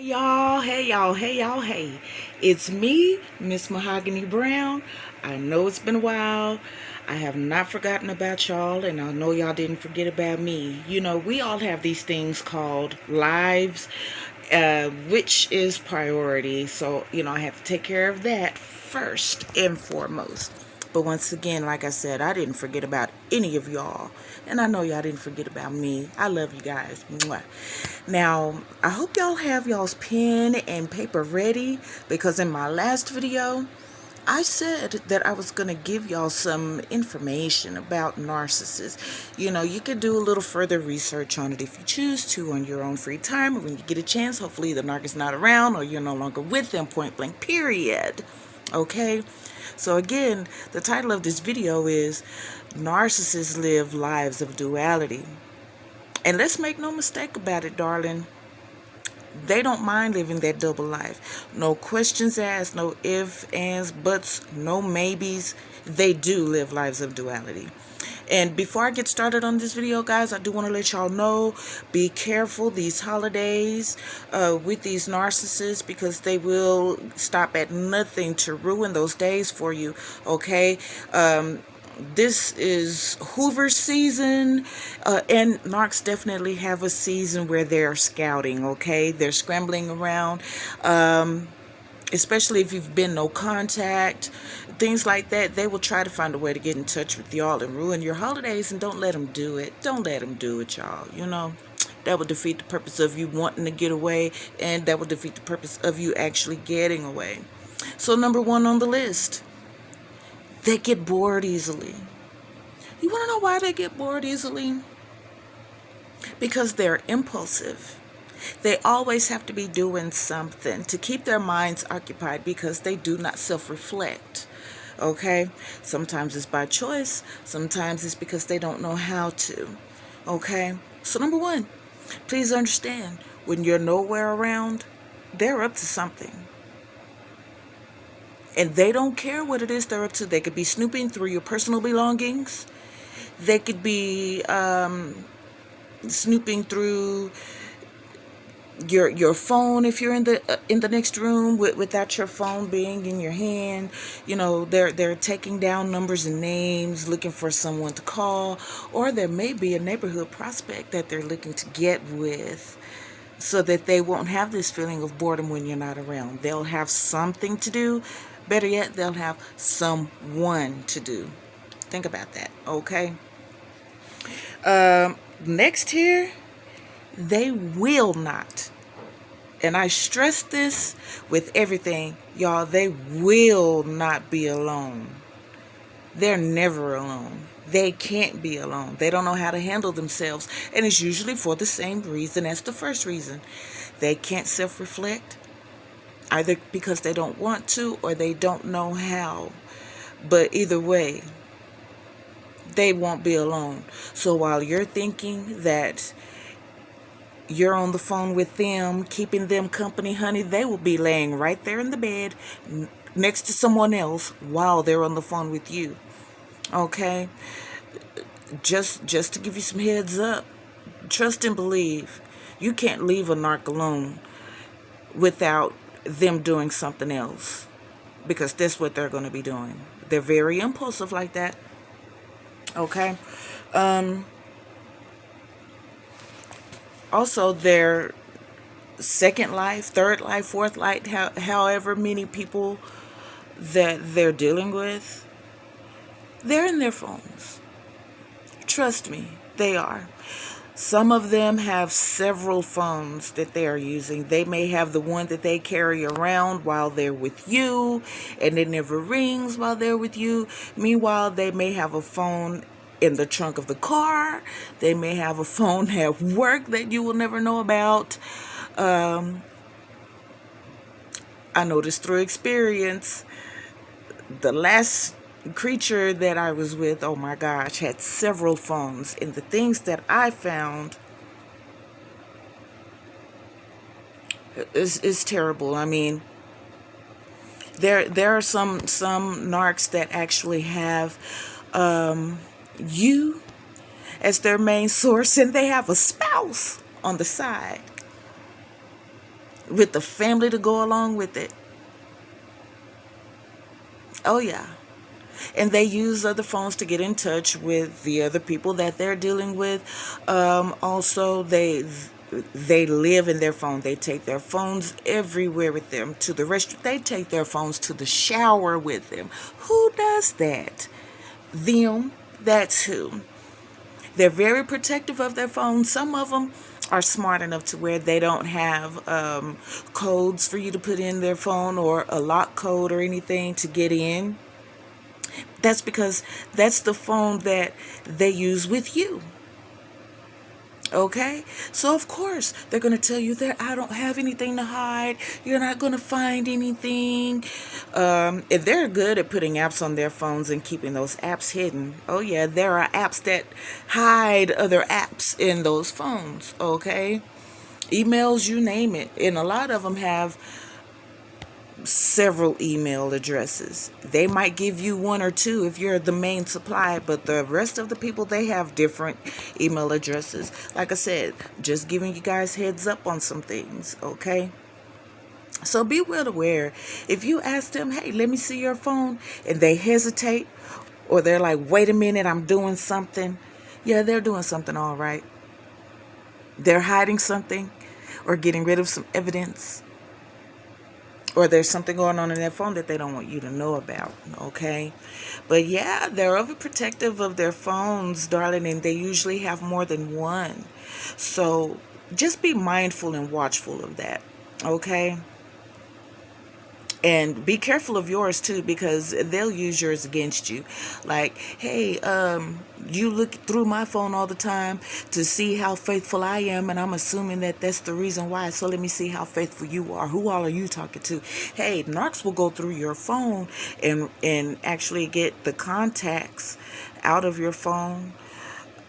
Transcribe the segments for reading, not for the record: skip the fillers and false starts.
Hey y'all. It's me, Miss Mahogany Brown. I know it's been a while. I have not forgotten about y'all, and I know y'all didn't forget about me. You know, we all have these things called lives, which is priority. So, I have to take care of that first and foremost. But once again, like I said, I didn't forget about any of y'all. And I know y'all didn't forget about me. I love you guys. Mwah. Now, I hope y'all have y'all's pen and paper ready because in my last video, I said that I was going to give y'all some information about narcissists. You can do a little further research on it if you choose to on your own free time or when you get a chance. Hopefully the narc is not around or you're no longer with them, point blank, period. Okay? So again, the title of this video is Narcissists Live Lives of Duality. And let's make no mistake about it, darling. They don't mind living that double life. No questions asked, no ifs, ands, buts, no maybes. They do live lives of duality. And before I get started on this video, guys, I do want to let y'all know, be careful these holidays with these narcissists because they will stop at nothing to ruin those days for you, okay? This is Hoover season, and narcs definitely have a season where they're scouting, okay? They're scrambling around, especially if you've been no contact, things like that. They will try to find a way to get in touch with y'all and ruin your holidays, and don't let them do it. Don't let them do it, y'all. That would defeat the purpose of you wanting to get away, and that would defeat the purpose of you actually getting away. So number one on the list, they get bored easily. You want to know why they get bored easily? Because they're impulsive. They always have to be doing something to keep their minds occupied because they do not self-reflect. Okay? Sometimes it's by choice. Sometimes it's because they don't know how to. Okay? So number one, please understand, when you're nowhere around, they're up to something. And they don't care what it is they're up to. They could be snooping through your personal belongings. They could be snooping through your phone if you're in the next room without your phone being in your hand. They're taking down numbers and names, looking for someone to call, or there may be a neighborhood prospect that they're looking to get with, so that they won't have this feeling of boredom when you're not around. They'll have something to do. Better yet, they'll have someone to do. Think about that, okay? Next here, they will not. And I stress this with everything, y'all. They will not be alone. They're never alone. They can't be alone. They don't know how to handle themselves. And it's usually for the same reason as the first reason. They can't self-reflect, either because they don't want to or they don't know how. But either way, they won't be alone. So while you're thinking that you're on the phone with them, keeping them company, honey, they will be laying right there in the bed next to someone else while they're on the phone with you. Okay? Just to give you some heads up, trust and believe. You can't leave a narc alone without them doing something else, because that's what they're going to be doing. They're very impulsive like that. Okay? Also, their second life, third life, fourth life, however many people that they're dealing with, they're in their phones. Trust me, they are. Some of them have several phones that they are using. They may have the one that they carry around while they're with you, and it never rings while they're with you. Meanwhile, they may have a phone in the trunk of the car. They may have a phone at work that you will never know about. I know this through experience. The last creature that I was with, oh my gosh, had several phones, and the things that I found is terrible. I mean, there are some narcs that actually have you as their main source, and they have a spouse on the side. with the family to go along with it. Oh yeah. And they use other phones to get in touch with the other people that they're dealing with. Also, they live in their phone. They take their phones everywhere with them. To the restaurant, they take their phones to the shower with them. Who does that? Them. That's who. They're very protective of their phones. Some of them are smart enough to where they don't have codes for you to put in their phone, or a lock code or anything to get in. That's because that's the phone that they use with you. Okay? So, of course, they're going to tell you that I don't have anything to hide. You're not going to find anything. And they're good at putting apps on their phones and keeping those apps hidden. Oh, yeah, there are apps that hide other apps in those phones. Okay? Emails, you name it. And a lot of them have several email addresses. They might give you one or two if you're the main supply, but the rest of the people, they have different email addresses. Like I said, just giving you guys heads up on some things, okay? So be well aware. If you ask them, hey, let me see your phone, and they hesitate, or they're like, wait a minute, I'm doing something. Yeah, they're doing something all right. They're hiding something or getting rid of some evidence, or there's something going on in their phone that they don't want you to know about, okay? But yeah, they're overprotective of their phones, darling, and they usually have more than one. So just be mindful and watchful of that, okay? And be careful of yours too, because they'll use yours against you. Like, hey, you look through my phone all the time to see how faithful I am, and I'm assuming that that's the reason why. So let me see how faithful you are. Who all are you talking to? Hey, narcs will go through your phone and actually get the contacts out of your phone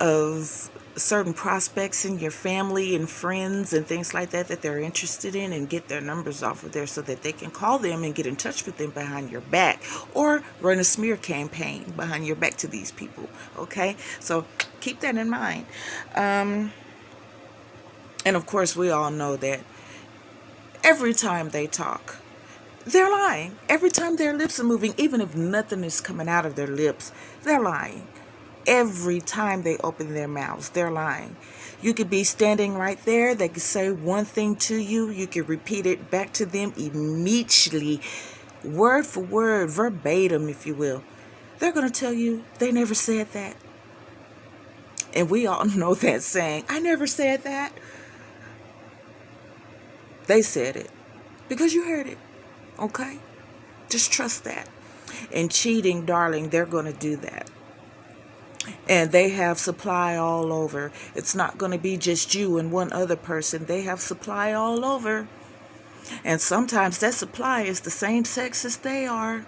of certain prospects in your family and friends and things like that that they're interested in, and get their numbers off of there so that they can call them and get in touch with them behind your back, or run a smear campaign behind your back to these people. Okay, so keep that in mind. And of course, we all know that every time they talk, they're lying. Every time their lips are moving, even if nothing is coming out of their lips, they're lying. Every time they open their mouths, they're lying. You could be standing right there. They could say one thing to you. You could repeat it back to them immediately, word for word, verbatim, if you will. They're going to tell you they never said that. And we all know that saying, I never said that. They said it because you heard it. Okay? Just trust that. And cheating, darling, they're going to do that. And they have supply all over. It's not going to be just you and one other person. They have supply all over. And sometimes that supply is the same sex as they are.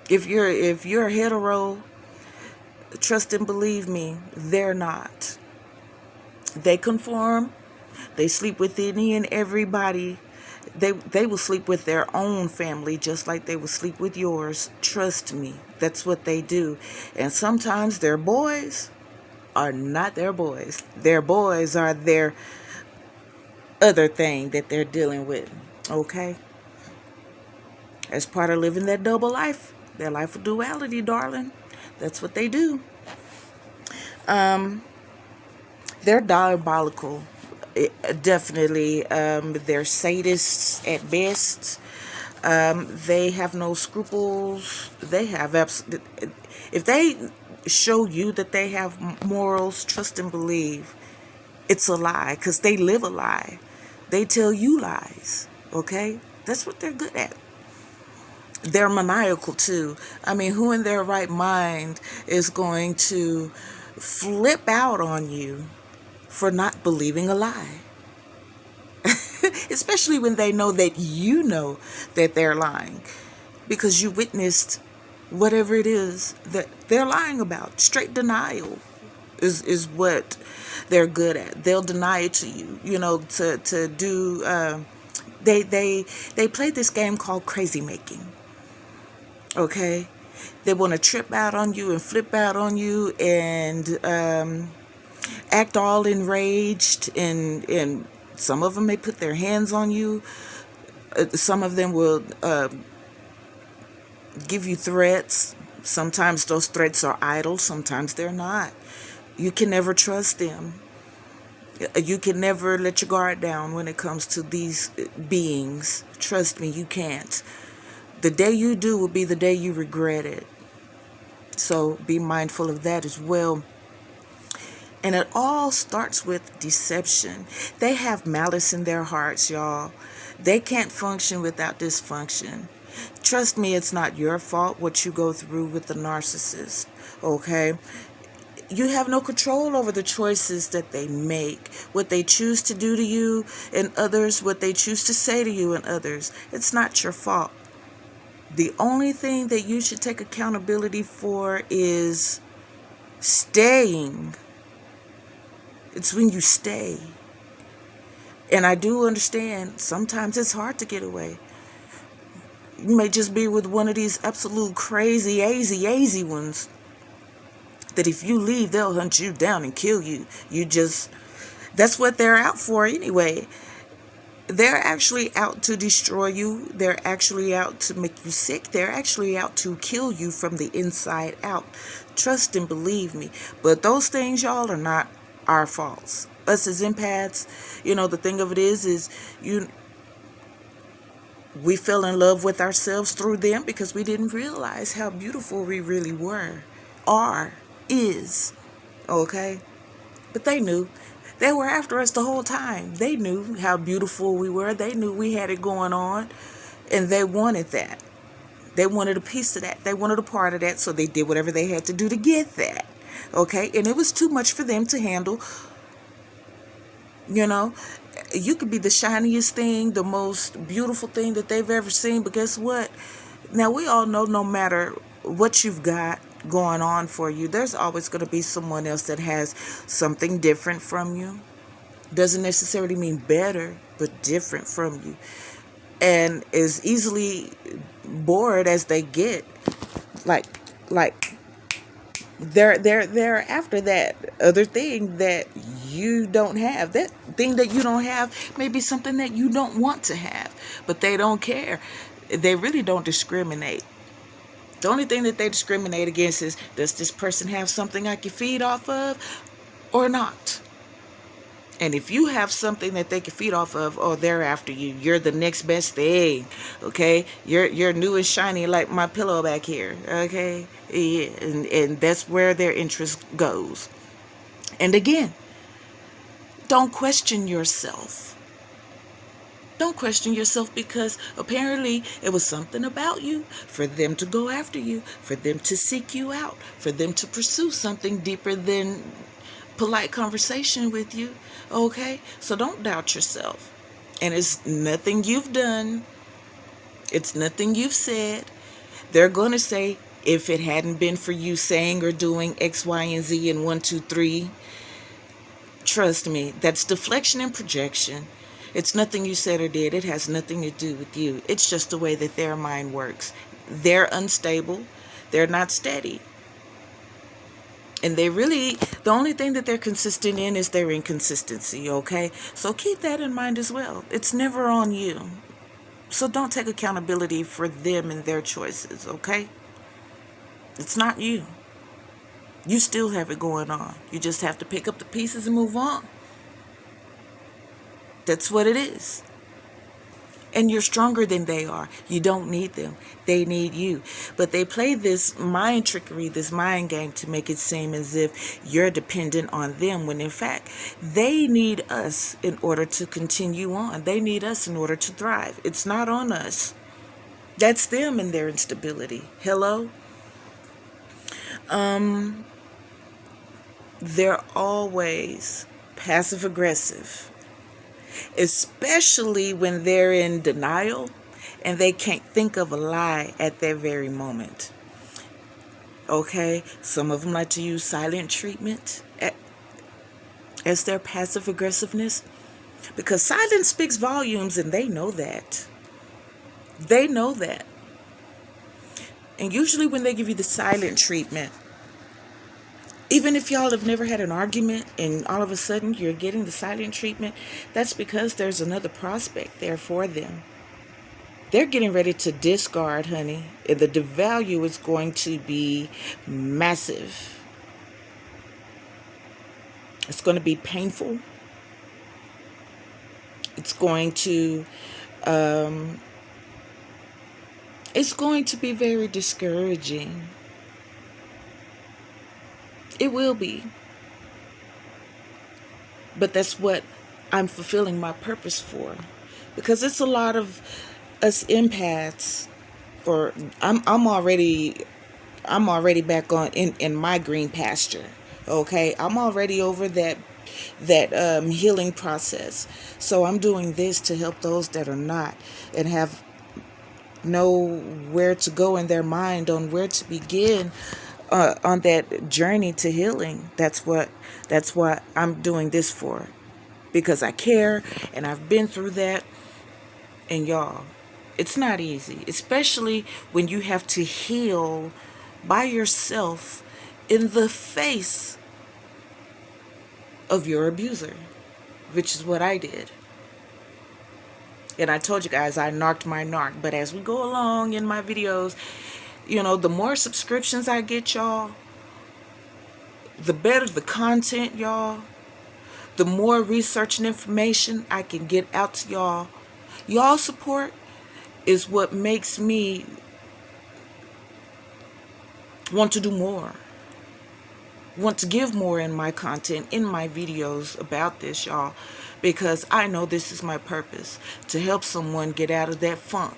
If you're hetero, trust and believe me, they're not. They conform. They sleep with any and everybody. They will sleep with their own family just like they will sleep with yours. Trust me, that's what they do. And sometimes their boys are not their boys. Their boys are their other thing that they're dealing with. Okay? As part of living that double life, their life of duality, darling. That's what they do. They're diabolical. Definitely. They're sadists at best. They have no scruples. They have if they show you that they have morals, trust and believe, it's a lie, because they live a lie. They tell you lies. Okay? That's what they're good at. They're maniacal too. I mean, who in their right mind is going to flip out on you for not believing a lie? Especially when they know that you know that they're lying, because you witnessed whatever it is that they're lying about. Straight denial is what they're good at. They'll deny it to you, to do. They play this game called crazy making. Okay, they want to trip out on you and flip out on you and act all enraged and Some of them may put their hands on you. Some of them will give you threats. Sometimes those threats are idle, sometimes they're not. You can never trust them. You can never let your guard down when it comes to these beings. Trust me, you can't. The day you do will be the day you regret it. So be mindful of that as well. And it all starts with deception. They have malice in their hearts, y'all. They can't function without dysfunction. Trust me, it's not your fault what you go through with the narcissist, okay? You have no control over the choices that they make, what they choose to do to you and others, what they choose to say to you and others. It's not your fault. The only thing that you should take accountability for is staying. It's when you stay. And I do understand sometimes it's hard to get away. You may just be with one of these absolute crazy, azy ones that if you leave, they'll hunt you down and kill you. That's what they're out for anyway. They're actually out to destroy you. They're actually out to make you sick. They're actually out to kill you from the inside out. Trust and believe me. But those things, y'all, are not our faults. Us as empaths, the thing of it is we fell in love with ourselves through them because we didn't realize how beautiful we really is. Okay? But they knew. They were after us the whole time. They knew how beautiful we were. They knew we had it going on. And they wanted that. They wanted a piece of that. They wanted a part of that. So they did whatever they had to do to get that. Okay? And it was too much for them to handle. You could be the shiniest thing, the most beautiful thing that they've ever seen. But guess what? Now, we all know no matter what you've got going on for you, there's always going to be someone else that has something different from you. Doesn't necessarily mean better, but different from you. And as easily bored as they get, like they're after that other thing that you don't have. That thing that you don't have may be something that you don't want to have, but they don't care. They really don't discriminate. The only thing that they discriminate against is, does this person have something I can feed off of or not? And if you have something that they can feed off of, oh, they're after you. You're the next best thing, okay? You're new and shiny like my pillow back here, okay? Yeah, and that's where their interest goes. And again, don't question yourself. Don't question yourself, because apparently it was something about you for them to go after you, for them to seek you out, for them to pursue something deeper than polite conversation with you. Okay? So don't doubt yourself. And it's nothing you've done. It's nothing you've said. They're going to say, if it hadn't been for you saying or doing X, Y, and Z and 1, 2, 3, trust me, that's deflection and projection. It's nothing you said or did. It has nothing to do with you. It's just the way that their mind works. They're unstable. They're not steady. And the only thing that they're consistent in is their inconsistency, okay? So keep that in mind as well. It's never on you. So don't take accountability for them and their choices, okay? It's not you. You still have it going on. You just have to pick up the pieces and move on. That's what it is. And you're stronger than they are. You don't need them. They need you. But they play this mind trickery, this mind game, to make it seem as if you're dependent on them, when in fact, they need us in order to continue on. They need us in order to thrive. It's not on us. That's them and their instability. Hello? They're always passive aggressive, especially when they're in denial and they can't think of a lie at that very moment. Okay? Some of them like to use silent treatment as their passive aggressiveness, because silence speaks volumes, and they know that. They know that. And usually when they give you the silent treatment, Even if y'all have never had an argument and all of a sudden you're getting the silent treatment, that's because there's another prospect there for them. They're getting ready to discard, honey. And the devalue is going to be massive. It's going to be painful. It's going to um, it's going to be very discouraging. It will be. But that's what I'm fulfilling my purpose for. Because it's a lot of us empaths, or I'm already back on in my green pasture. Okay? I'm already over that healing process. So I'm doing this to help those that are not and have know where to go in their mind on where to begin on that journey to healing. That's what I'm doing this for, because I care and I've been through that. And y'all, it's not easy, especially when you have to heal by yourself in the face of your abuser, which is what I did. And I told you guys I narked my narc. But as we go along in my videos, the more subscriptions I get, y'all, the better the content, y'all. The more research and information I can get out to y'all. Y'all support is what makes me want to do more. Want to give more in my content, in my videos about this, y'all. Because I know this is my purpose, to help someone get out of that funk.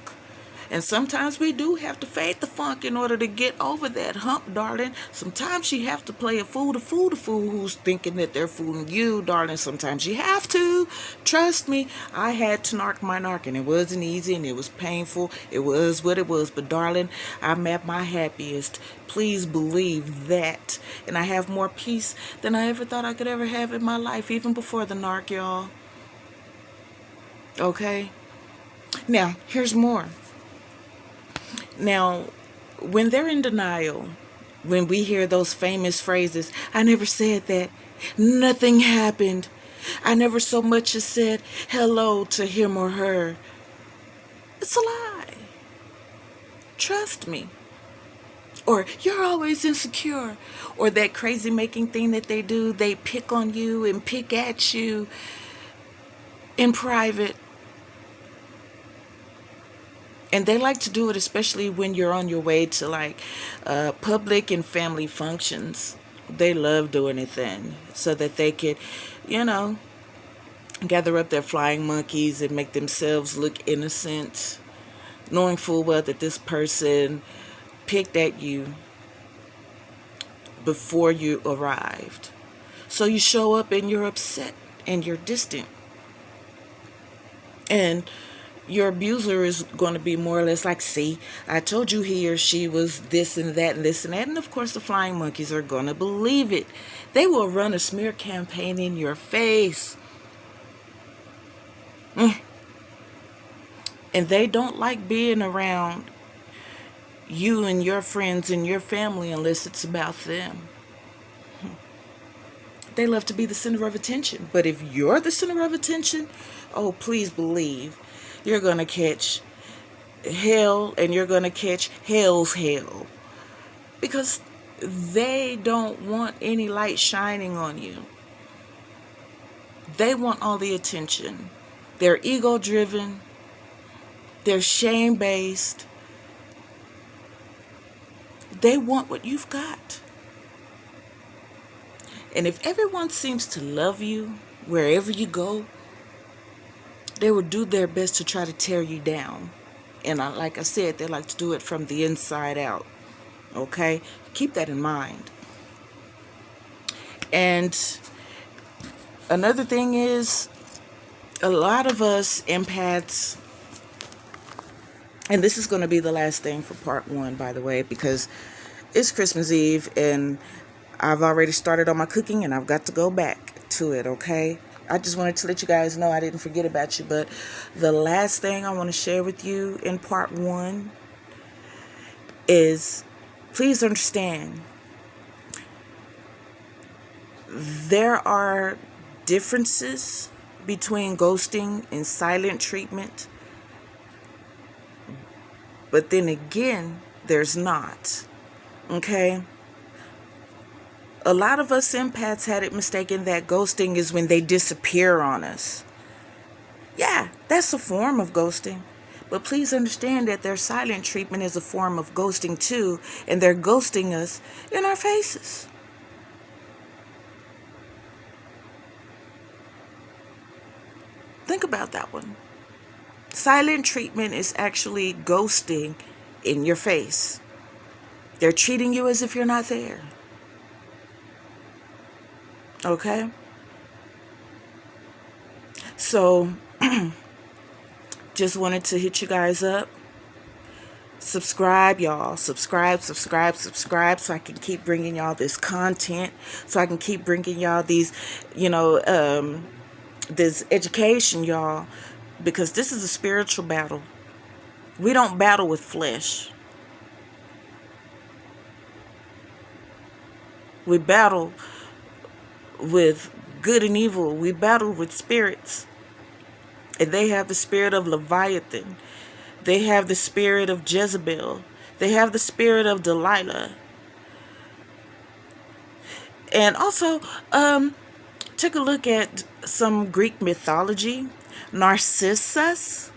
And sometimes we do have to fade the funk in order to get over that hump, darling. Sometimes you have to play a fool to fool the fool who's thinking that they're fooling you, darling. Sometimes you have to. Trust me, I had to narc my narc, and it wasn't easy, and it was painful. It was what it was. But, darling, I'm at my happiest. Please believe that. And I have more peace than I ever thought I could ever have in my life, even before the narc, y'all. Okay? Now, here's more. Now, when they're in denial, when we hear those famous phrases, I never said that, nothing happened, I never so much as said hello to him or her, it's a lie. Trust me. Or you're always insecure. Or that crazy making thing that they do, they pick on you and pick at you in private. And they like to do it especially when you're on your way to like public and family functions. They love doing it then so that they could, gather up their flying monkeys and make themselves look innocent, knowing full well that this person picked at you before you arrived. So you show up and you're upset and you're distant. And your abuser is going to be more or less like, see, I told you he or she was this and that and this and that. And of course the flying monkeys are going to believe it. They will run a smear campaign in your face. And they don't like being around you and your friends and your family unless it's about them. They love to be the center of attention. But if you're the center of attention, oh, please believe you're going to catch hell, and you're going to catch hell's hell. Because they don't want any light shining on you. They want all the attention. They're ego-driven. They're shame-based. They want what you've got. And if everyone seems to love you wherever you go, they will do their best to try to tear you down. And like I said, they like to do it from the inside out. Okay? Keep that in mind. And another thing is, a lot of us empaths, and this is going to be the last thing for part 1, by the way, because it's Christmas Eve and I've already started on my cooking and I've got to go back to it, okay? I just wanted to let you guys know I didn't forget about you. But the last thing I want to share with you in part 1 is, please understand, There are differences between ghosting and silent treatment, but then again, there's not. Okay? A lot of us empaths had it mistaken that ghosting is when they disappear on us. Yeah, that's a form of ghosting. But please understand that their silent treatment is a form of ghosting too, and they're ghosting us in our faces. Think about that one. Silent treatment is actually ghosting in your face. They're treating you as if you're not there. Okay? So, just wanted to hit you guys up. Subscribe, y'all. Subscribe, so I can keep bringing y'all this content. So I can keep bringing y'all these, this education, y'all. Because this is a spiritual battle. We don't battle with flesh. We battle with good and evil. We battle with spirits. And they have the spirit of Leviathan. They have the spirit of Jezebel. They have the spirit of Delilah. And also, take a look at some Greek mythology. Narcissus.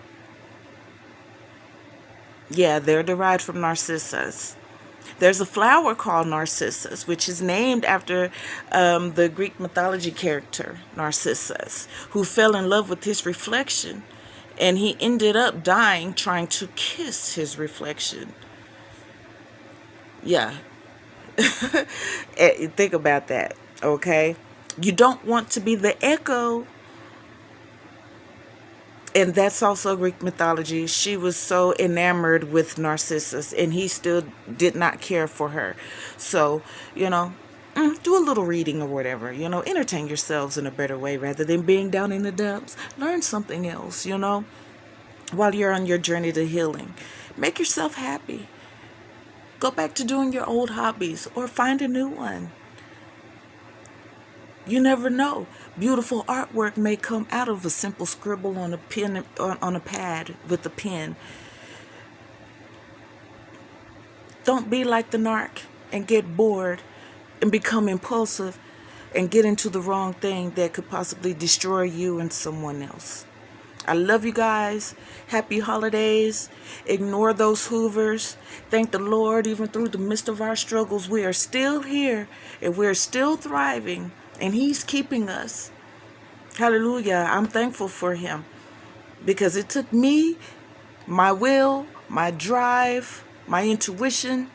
Yeah, they're derived from Narcissus. There's a flower called Narcissus, which is named after the Greek mythology character Narcissus, who fell in love with his reflection, and he ended up dying trying to kiss his reflection. Yeah. Think about that, okay? You don't want to be the echo. And that's also Greek mythology. She was so enamored with Narcissus, and he still did not care for her. So, do a little reading or whatever. Entertain yourselves in a better way rather than being down in the dumps. Learn something else, while you're on your journey to healing. Make yourself happy. Go back to doing your old hobbies or find a new one. You never know. Beautiful artwork may come out of a simple scribble on a pen, on a pad with a pen. Don't be like the Narc and get bored and become impulsive and get into the wrong thing that could possibly destroy you and someone else. I love you guys. Happy holidays. Ignore those Hoovers. Thank the Lord, even through the midst of our struggles, we are still here and we're still thriving. And He's keeping us. Hallelujah. I'm thankful for Him. Because it took me, my will, my drive, my intuition,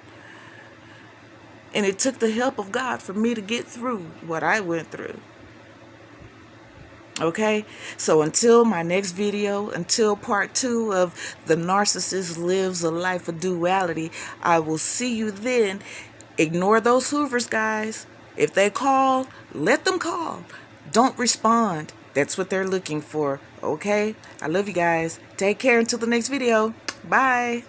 and it took the help of God for me to get through what I went through. Okay? So until my next video, until part 2 of The Narcissist Lives a Life of Duality, I will see you then. Ignore those Hoovers, guys. If they call, let them call. Don't respond. That's what they're looking for. Okay? I love you guys. Take care until the next video. Bye.